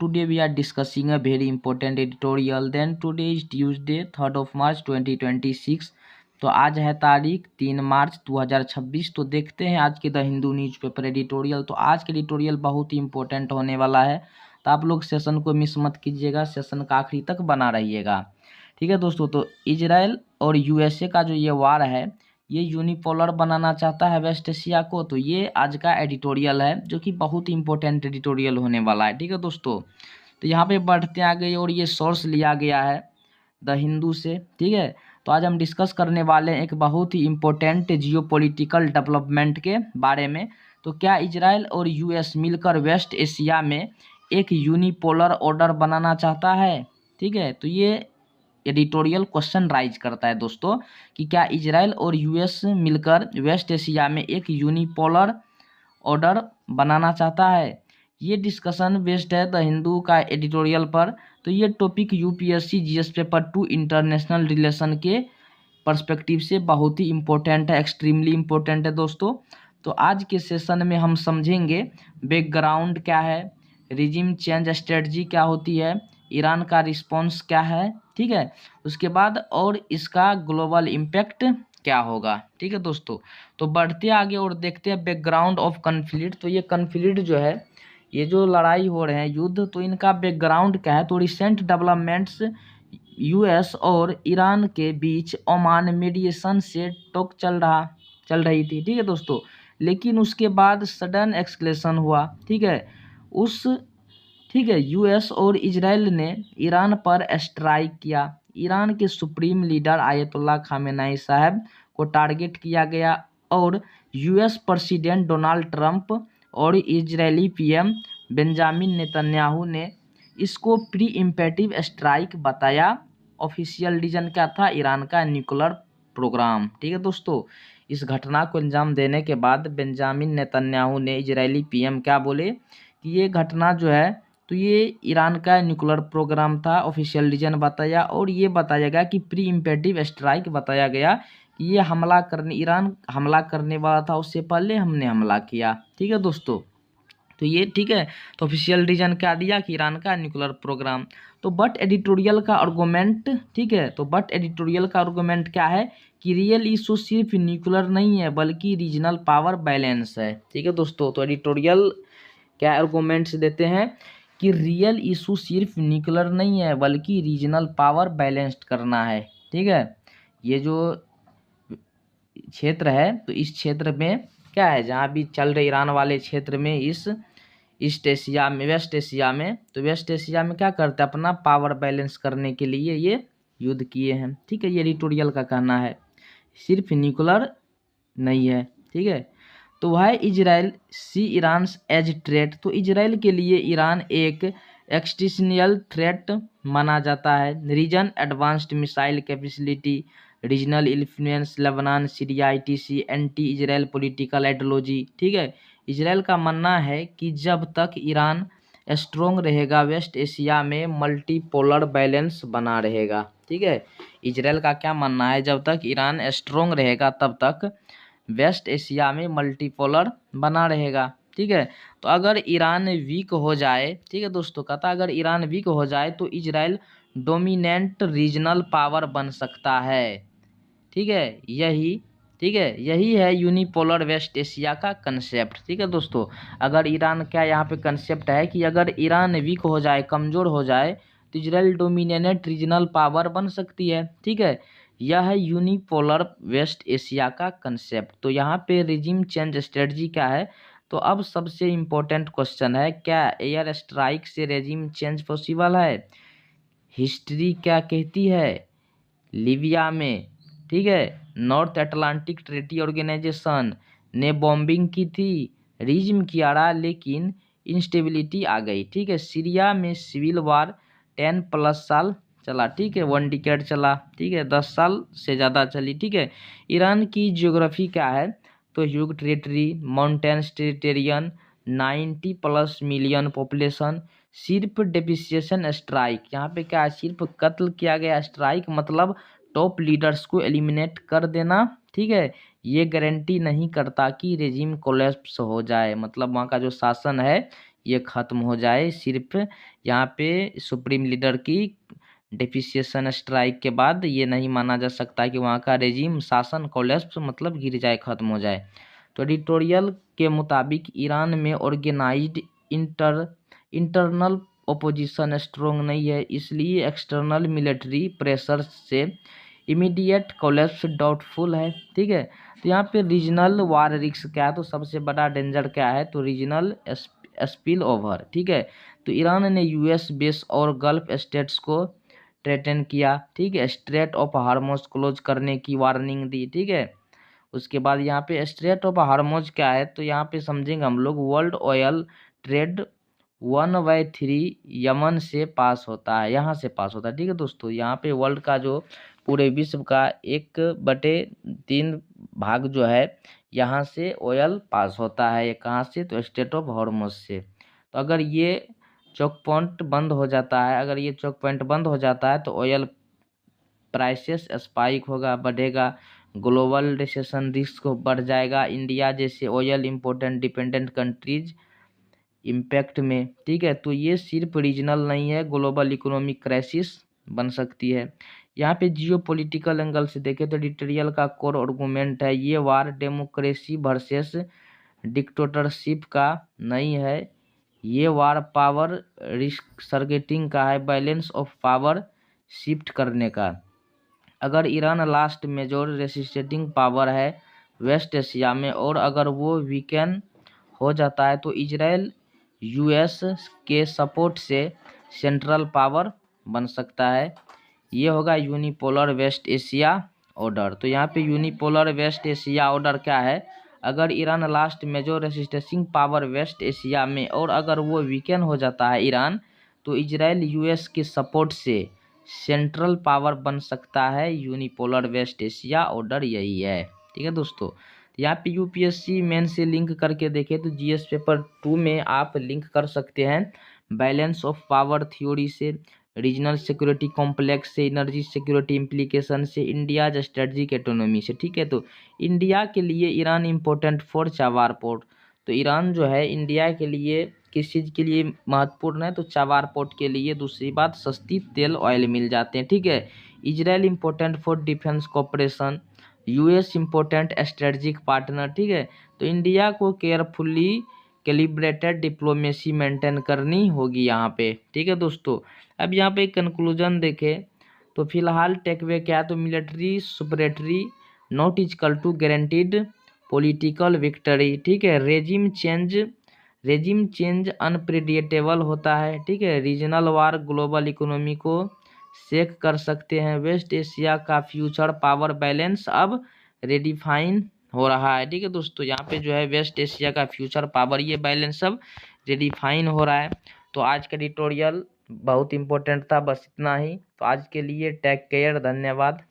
Today we are discussing a very important editorial. Then today is Tuesday 3rd of March 2026. तो आज है तारीख 3 मार्च 2026। तो देखते हैं आज के द हिंदू न्यूज़पेपर एडिटोरियल। तो आज के एडिटोरियल बहुत ही इंपॉर्टेंट होने वाला है, तो आप लोग सेशन को मिस मत कीजिएगा, सेशन का आखिरी तक बना रहिएगा। ठीक है दोस्तों। तो इजराइल और यूएसए का जो ये वार है, ये यूनिपोलर बनाना चाहता है वेस्ट एशिया को। तो ये आज का एडिटोरियल है जो कि बहुत ही इंपॉर्टेंट एडिटोरियल होने वाला है। ठीक है दोस्तों। तो यहाँ पे बढ़ते आगे और ये सोर्स लिया गया है द हिंदू से। ठीक है। तो आज हम डिस्कस करने वाले हैं एक बहुत ही इम्पोर्टेंट जियोपॉलिटिकल डेवलपमेंट के बारे में। तो क्या इजराइल और यूएस मिलकर वेस्ट एशिया में एक यूनिपोलर ऑर्डर बनाना चाहता है? ठीक है। तो ये एडिटोरियल क्वेश्चन राइज करता है दोस्तों कि क्या इजराइल और यूएस मिलकर वेस्ट एशिया में एक यूनिपोलर ऑर्डर बनाना चाहता है। ये डिस्कशन बेस्ड है द हिंदू का एडिटोरियल पर। तो ये topic UPSC GS paper 2 international relation के पर्सपेक्टिव से बहुत ही इम्पोर्टेंट है, एक्सट्रीमली इम्पोर्टेंट है दोस्तों। तो आज के सेशन में हम समझेंगे बैकग्राउंड क्या है, रिजिम चेंज स्ट्रेटजी क्या होती है, ईरान का रिस्पॉन्स क्या है। ठीक है। उसके बाद और इसका ग्लोबल इम्पैक्ट क्या होगा। ठीक है दोस्तों। तो बढ़ते आगे और देखते हैं बैकग्राउंड ऑफ कन्फ्लिक्ट। तो ये कन्फ्लिक्ट जो है, ये जो लड़ाई हो रहे हैं युद्ध, तो इनका बैकग्राउंड क्या है। तो रिसेंट डेवलपमेंट्स यूएस और ईरान के बीच ओमान मीडिएशन से टॉक चल रही थी। ठीक है दोस्तों। लेकिन उसके बाद सडन एक्सक्लेशन हुआ। ठीक है। ठीक है, यूएस और इजराइल ने ईरान पर स्ट्राइक किया। ईरान के सुप्रीम लीडर आयतुल्लाह खामेनेई साहब को टारगेट किया गया और यूएस प्रेसिडेंट डोनाल्ड ट्रंप और इजरायली पीएम बेंजामिन नेतन्याहू ने इसको प्री इम्पेटिव स्ट्राइक बताया। ऑफिशियल रीजन क्या था? ईरान का न्यूक्लियर प्रोग्राम। ठीक है दोस्तों। इस घटना को अंजाम देने के बाद बेंजामिन नेतन्याहू ने, इजरायली पीएम क्या बोले कि ये घटना जो है, तो ये ईरान का न्यूक्लियर प्रोग्राम था, ऑफिशियल रीजन बताया। और ये बताया गया कि प्री इम्पेटिव स्ट्राइक बताया गया कि ये ईरान हमला करने वाला था, उससे पहले हमने हमला किया। ठीक है दोस्तों। तो ये ठीक है। तो ऑफिशियल रीजन क्या दिया कि ईरान का न्यूक्लियर प्रोग्राम। तो बट एडिटोरियल का आर्गूमेंट, ठीक है, तो बट एडिटोरियल का आर्गूमेंट क्या है कि रियल इशू सिर्फ न्यूक्लियर नहीं है बल्कि रीजनल पावर बैलेंस है। ठीक है दोस्तों। तो एडिटोरियल क्या आर्गूमेंट्स देते हैं कि रियल इशू सिर्फ न्यूक्लियर नहीं है बल्कि रीजनल पावर बैलेंस्ड करना है। ठीक है। ये जो क्षेत्र है, तो इस क्षेत्र में क्या है, जहाँ भी चल रहे ईरान वाले क्षेत्र में, इस ईस्ट एशिया में, वेस्ट एशिया में, तो वेस्ट एशिया में क्या करते हैं, अपना पावर बैलेंस करने के लिए ये युद्ध किए हैं। ठीक है। ये एडिटोरियल का कहना है, सिर्फ न्यूक्लियर नहीं है। ठीक है। तो वह Israel see Iran as threat. तो इजराइल के लिए ईरान एक एक्सटिशनियल थ्रेट माना जाता है। Reason advanced missile capacity, regional influence, Lebanon, Syria, ITC, anti Israel political ideology. ठीक है। इजराइल का मानना है कि जब तक ईरान स्ट्रोंग रहेगा वेस्ट एशिया में मल्टीपोलर बैलेंस बना रहेगा। ठीक है। इजराइल का क्या मानना है, जब तक ईरान स्ट्रोंग रहेगा तब तक वेस्ट एशिया में मल्टीपोलर बना रहेगा। ठीक है। तो अगर ईरान वीक हो जाए, ठीक है दोस्तों, कहता अगर ईरान वीक हो जाए तो इजराइल डोमिनेंट रीजनल पावर बन सकता है। ठीक है। यही है यूनिपोलर वेस्ट एशिया का कंसेप्ट। ठीक है दोस्तों। अगर ईरान क्या यहाँ पे कंसेप्ट है कि अगर ईरान वीक हो जाए, कमज़ोर हो जाए, तो इजराइल डोमिनेंट रीजनल पावर बन सकती है। ठीक है। यह है यूनिपोलर वेस्ट एशिया का कंसेप्ट। तो यहाँ पे रिजिम चेंज स्ट्रेटजी क्या है। तो अब सबसे इम्पोर्टेंट क्वेश्चन है, क्या एयर स्ट्राइक से रेजिम चेंज पॉसिबल है? हिस्ट्री क्या कहती है? लीबिया में, ठीक है, नॉर्थ अटलांटिक ट्रेटी ऑर्गेनाइजेशन ने बॉम्बिंग की थी, रिज्म किया रहा, लेकिन इंस्टेबिलिटी आ गई। ठीक है। सीरिया में सिविल वार 10+ साल चला। ठीक है। 1 डिकेड चला। ठीक है। 10 साल से ज़्यादा चली। ठीक है। ईरान की ज्योग्राफी क्या है, तो huge territory, mountains terrain, 90+ million population. सिर्फ डेप्रिसिएशन स्ट्राइक, यहाँ पे क्या है, सिर्फ कत्ल किया गया। स्ट्राइक मतलब टॉप लीडर्स को एलिमिनेट कर देना। ठीक है। ये गारंटी नहीं करता कि रेजिम कोलैप्स हो जाए, मतलब वहाँ का जो शासन है ये ख़त्म हो जाए। सिर्फ यहाँ पे सुप्रीम लीडर की डेफिसिएशन स्ट्राइक के बाद ये नहीं माना जा सकता कि वहाँ का रेजिम शासन कोलैप्स मतलब गिर जाए, ख़त्म हो जाए। तो एडिटोरियल के मुताबिक ईरान में ऑर्गेनाइज्ड इंटरनल ओपोजिशन स्ट्रोंग नहीं है, इसलिए एक्सटर्नल मिलिट्री प्रेशर से इमीडिएट कोलैप्स डाउटफुल है। ठीक है, तो यहाँ पे रीजनल वार रिस्क क्या है, तो सबसे बड़ा डेंजर क्या है, तो रीजनल स्पिल ओवर। ठीक है, तो ईरान ने यूएस बेस और गल्फ स्टेट्स को थ्रेटन किया। ठीक है, स्ट्रेट ऑफ हार्मोज क्लोज करने की वार्निंग दी। ठीक है, उसके बाद यहाँ पे स्ट्रेट ऑफ हार्मोज क्या है, तो यहाँ पे समझेंगे हम लोग वर्ल्ड ऑयल ट्रेड 1/3 यमन से पास होता है, यहाँ से पास होता है। ठीक है दोस्तों, यहाँ पे वर्ल्ड का जो पूरे विश्व का 1/3 भाग जो है यहाँ से ऑयल पास होता है। ये कहाँ से, तो स्ट्रेट ऑफ हार्मोज से। तो अगर ये चौक पॉइंट बंद हो जाता है, अगर ये चौक पॉइंट बंद हो जाता है तो ऑयल प्राइसेस स्पाइक होगा, बढ़ेगा, ग्लोबल रिसेशन रिस्क बढ़ जाएगा, इंडिया जैसे oil important dependent countries impact में। ठीक है, तो ये सिर्फ रीजनल नहीं है, ग्लोबल इकोनॉमिक क्राइसिस बन सकती है। यहाँ पे जियो पॉलिटिकल एंगल से देखें तो एडिटोरियल का कोर आर्गूमेंट है ये वार डेमोक्रेसी वर्सेस डिक्टेटरशिप का नहीं है, ये वार पावर रिस्क सर्गेटिंग का है, बैलेंस ऑफ पावर शिफ्ट करने का। अगर Iran last major resisting power है वेस्ट एशिया में और अगर वो वीकेंड हो जाता है तो इजराइल यूएस के सपोर्ट से सेंट्रल पावर बन सकता है। ये होगा यूनिपोलर वेस्ट एशिया ऑर्डर। तो यहाँ पे यूनिपोलर वेस्ट एशिया ऑर्डर क्या है, अगर Iran last major resisting power West Asia में और अगर वो वीकेंड हो जाता है ईरान, तो इजराइल यूएस के सपोर्ट से सेंट्रल पावर बन सकता है। यूनिपोलर वेस्ट एशिया ऑर्डर यही है। ठीक है दोस्तों, यहाँ पे यूपीएससी मेन से लिंक करके देखें तो जीएस पेपर 2 में आप लिंक कर सकते हैं बैलेंस ऑफ पावर थ्योरी से, रीजनल सिक्योरिटी कॉम्प्लेक्स से, एनर्जी सिक्योरिटी इम्प्लीकेशन से, इंडिया स्ट्रेटजिक ऑटोनॉमी से। ठीक है, तो इंडिया के लिए Iran important for Chabahar port, तो ईरान जो है इंडिया के लिए किस चीज़ के लिए महत्वपूर्ण है, तो चाबार पोर्ट के लिए। दूसरी बात, सस्ती तेल ऑयल मिल जाते हैं। ठीक है, Israel important for defence cooperation, US important strategic partner. ठीक है, तो इंडिया को केयरफुली कैलिब्रेटेड डिप्लोमेसी मेंटेन करनी होगी यहाँ पे। ठीक है दोस्तों, अब यहाँ पे कंक्लूजन देखें तो फिलहाल टेकवे क्या, तो military superiority not equal to guaranteed political victory. ठीक है, रेजिम चेंज अनप्रेडिक्टेबल होता है। ठीक है, रीजनल वार ग्लोबल इकोनॉमी को शेक कर सकते हैं, वेस्ट एशिया का फ्यूचर पावर बैलेंस अब रेडिफाइन हो रहा है। ठीक है दोस्तों, यहाँ पे जो है वेस्ट एशिया का फ्यूचर पावर ये बैलेंस अब रेडिफाइन हो रहा है। तो आज का एडिटोरियल बहुत इंपॉर्टेंट था, बस इतना ही। तो आज के लिए टेक केयर, धन्यवाद।